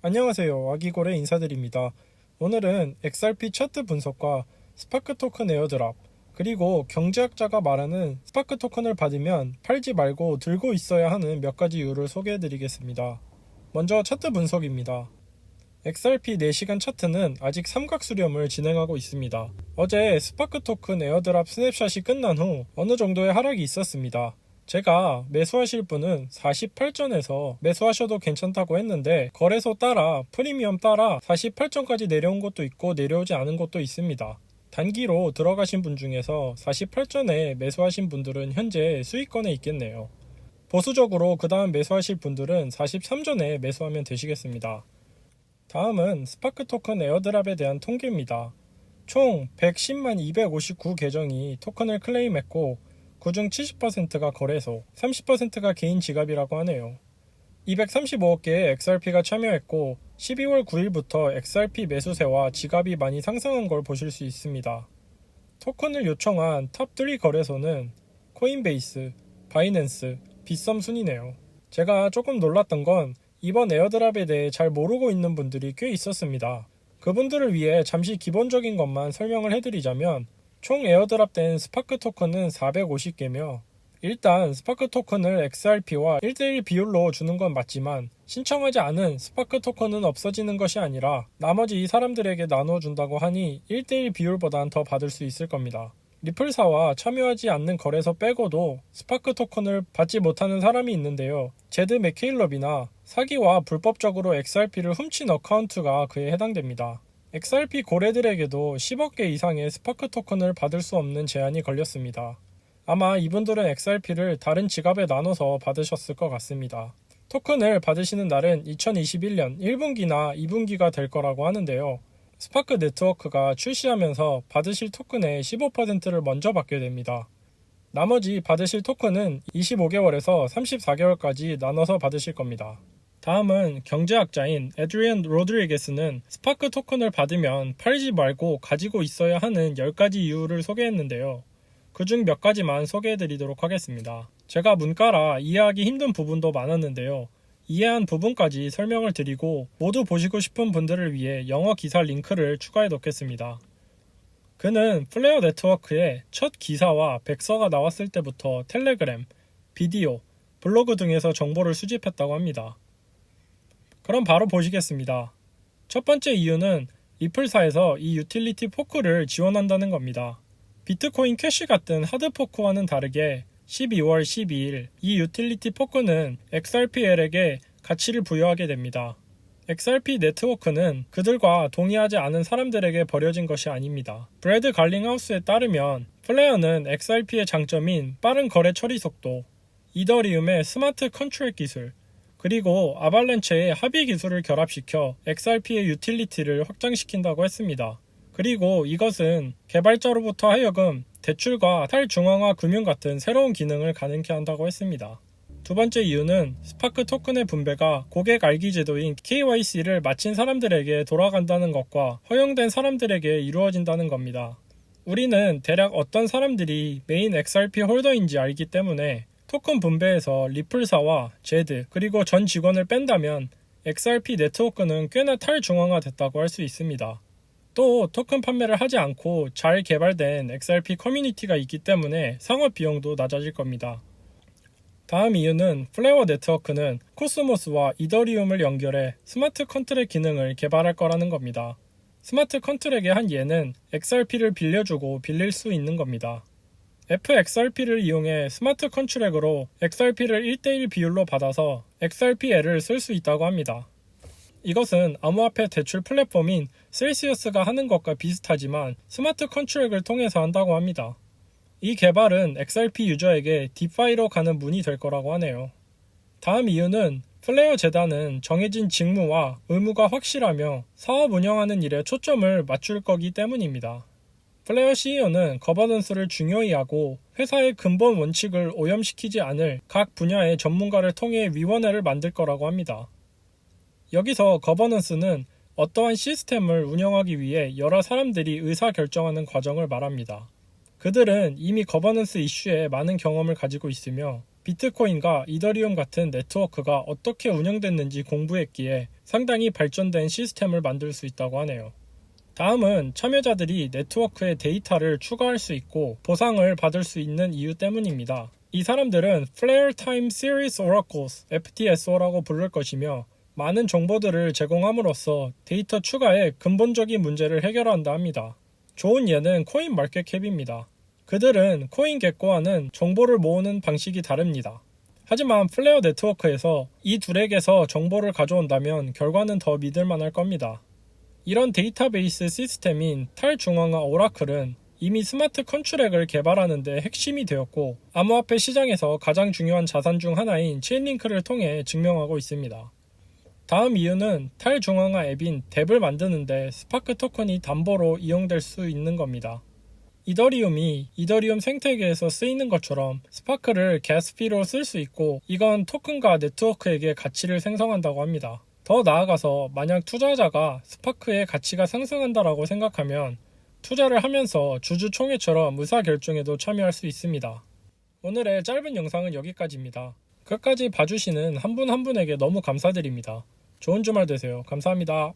안녕하세요. 아기고래 인사드립니다. 오늘은 XRP 차트 분석과 스파크 토큰 에어드랍, 그리고 경제학자가 말하는 스파크 토큰을 받으면 팔지 말고 들고 있어야 하는 몇 가지 이유를 소개해드리겠습니다. 먼저 차트 분석입니다. XRP 4시간 차트는 아직 삼각 수렴을 진행하고 있습니다. 어제 스파크 토큰 에어드랍 스냅샷이 끝난 후 어느 정도의 하락이 있었습니다. 제가 매수하실 분은 48전에서 매수하셔도 괜찮다고 했는데 거래소 따라 프리미엄 따라 48전까지 내려온 것도 있고 내려오지 않은 것도 있습니다. 단기로 들어가신 분 중에서 48전에 매수하신 분들은 현재 수익권에 있겠네요. 보수적으로 그 다음 매수하실 분들은 43전에 매수하면 되시겠습니다. 다음은 스파크 토큰 에어드랍에 대한 통계입니다. 총 110만 259 계정이 토큰을 클레임했고 그중 70%가 거래소, 30%가 개인 지갑이라고 하네요. 235억 개의 XRP가 참여했고 12월 9일부터 XRP 매수세와 지갑이 많이 상승한 걸 보실 수 있습니다. 토큰을 요청한 탑3 거래소는 코인베이스, 바이낸스, 빗썸 순이네요. 제가 조금 놀랐던 건 이번 에어드랍에 대해 잘 모르고 있는 분들이 꽤 있었습니다. 그분들을 위해 잠시 기본적인 것만 설명을 해드리자면 총 에어드랍된 스파크 토큰은 450개며 일단 스파크 토큰을 XRP와 1대1 비율로 주는 건 맞지만 신청하지 않은 스파크 토큰은 없어지는 것이 아니라 나머지 이 사람들에게 나눠준다고 하니 1대1 비율보단 더 받을 수 있을 겁니다. 리플사와 참여하지 않는 거래소 빼고도 스파크 토큰을 받지 못하는 사람이 있는데요. 제드 맥케일럽이나 사기와 불법적으로 XRP를 훔친 어카운트가 그에 해당됩니다. XRP 고래들에게도 10억 개 이상의 스파크 토큰을 받을 수 없는 제한이 걸렸습니다. 아마 이분들은 XRP를 다른 지갑에 나눠서 받으셨을 것 같습니다. 토큰을 받으시는 날은 2021년 1분기나 2분기가 될 거라고 하는데요. 스파크 네트워크가 출시하면서 받으실 토큰의 15%를 먼저 받게 됩니다. 나머지 받으실 토큰은 25개월에서 34개월까지 나눠서 받으실 겁니다. 다음은 경제학자인 에드리안 로드리게스는 스파크 토큰을 받으면 팔지 말고 가지고 있어야 하는 10가지 이유를 소개했는데요. 그중 몇 가지만 소개해드리도록 하겠습니다. 제가 문과라 이해하기 힘든 부분도 많았는데요. 이해한 부분까지 설명을 드리고 모두 보시고 싶은 분들을 위해 영어 기사 링크를 추가해 놓겠습니다. 그는 플레어 네트워크에 첫 기사와 백서가 나왔을 때부터 텔레그램, 비디오, 블로그 등에서 정보를 수집했다고 합니다. 그럼 바로 보시겠습니다. 첫 번째 이유는 리플사에서 이 유틸리티 포크를 지원한다는 겁니다. 비트코인 캐시 같은 하드포크와는 다르게 12월 12일 이 유틸리티 포크는 XRPL에게 가치를 부여하게 됩니다. XRP 네트워크는 그들과 동의하지 않은 사람들에게 버려진 것이 아닙니다. 브래드 갈링하우스에 따르면 플레어는 XRP의 장점인 빠른 거래 처리 속도, 이더리움의 스마트 컨트랙 기술, 그리고 아발렌체의 합의 기술을 결합시켜 XRP의 유틸리티를 확장시킨다고 했습니다. 그리고 이것은 개발자로부터 하여금 대출과 탈중앙화 금융 같은 새로운 기능을 가능케 한다고 했습니다. 두 번째 이유는 스파크 토큰의 분배가 고객 알기 제도인 KYC를 마친 사람들에게 돌아간다는 것과 허용된 사람들에게 이루어진다는 겁니다. 우리는 대략 어떤 사람들이 메인 XRP 홀더인지 알기 때문에 토큰 분배에서 리플사와 제드 그리고 전 직원을 뺀다면 XRP 네트워크는 꽤나 탈중앙화 됐다고 할 수 있습니다. 또 토큰 판매를 하지 않고 잘 개발된 XRP 커뮤니티가 있기 때문에 상업 비용도 낮아질 겁니다. 다음 이유는 플레어 네트워크는 코스모스와 이더리움을 연결해 스마트 컨트랙 기능을 개발할 거라는 겁니다. 스마트 컨트랙의 한 예는 XRP를 빌려주고 빌릴 수 있는 겁니다. FXRP를 이용해 스마트 컨트랙으로 XRP를 1대1 비율로 받아서 XRPL을 쓸 수 있다고 합니다. 이것은 암호화폐 대출 플랫폼인 셀시어스가 하는 것과 비슷하지만 스마트 컨트랙을 통해서 한다고 합니다. 이 개발은 XRP 유저에게 디파이로 가는 문이 될 거라고 하네요. 다음 이유는 플레어 재단은 정해진 직무와 의무가 확실하며 사업 운영하는 일에 초점을 맞출 거기 때문입니다. 플레어 CEO는 거버넌스를 중요히 하고 회사의 근본 원칙을 오염시키지 않을 각 분야의 전문가를 통해 위원회를 만들 거라고 합니다. 여기서 거버넌스는 어떠한 시스템을 운영하기 위해 여러 사람들이 의사결정하는 과정을 말합니다. 그들은 이미 거버넌스 이슈에 많은 경험을 가지고 있으며 비트코인과 이더리움 같은 네트워크가 어떻게 운영됐는지 공부했기에 상당히 발전된 시스템을 만들 수 있다고 하네요. 다음은 참여자들이 네트워크에 데이터를 추가할 수 있고 보상을 받을 수 있는 이유 때문입니다. 이 사람들은 Flare Time Series Oracles, FTSO라고 부를 것이며 많은 정보들을 제공함으로써 데이터 추가의 근본적인 문제를 해결한다 합니다. 좋은 예는 코인마켓캡입니다. 그들은 코인겟코와는 정보를 모으는 방식이 다릅니다. 하지만 플레어 네트워크에서 이 둘에게서 정보를 가져온다면 결과는 더 믿을만할 겁니다. 이런 데이터베이스 시스템인 탈중앙화 오라클은 이미 스마트 컨트랙을 개발하는 데 핵심이 되었고 암호화폐 시장에서 가장 중요한 자산 중 하나인 체인링크를 통해 증명하고 있습니다. 다음 이유는 탈중앙화 앱인 뎁을 만드는데 스파크 토큰이 담보로 이용될 수 있는 겁니다. 이더리움이 이더리움 생태계에서 쓰이는 것처럼 스파크를 가스피로 쓸 수 있고 이건 토큰과 네트워크에게 가치를 생성한다고 합니다. 더 나아가서 만약 투자자가 스파크의 가치가 상승한다라고 생각하면 투자를 하면서 주주총회처럼 의사결정에도 참여할 수 있습니다. 오늘의 짧은 영상은 여기까지입니다. 끝까지 봐주시는 한 분 한 분에게 너무 감사드립니다. 좋은 주말 되세요. 감사합니다.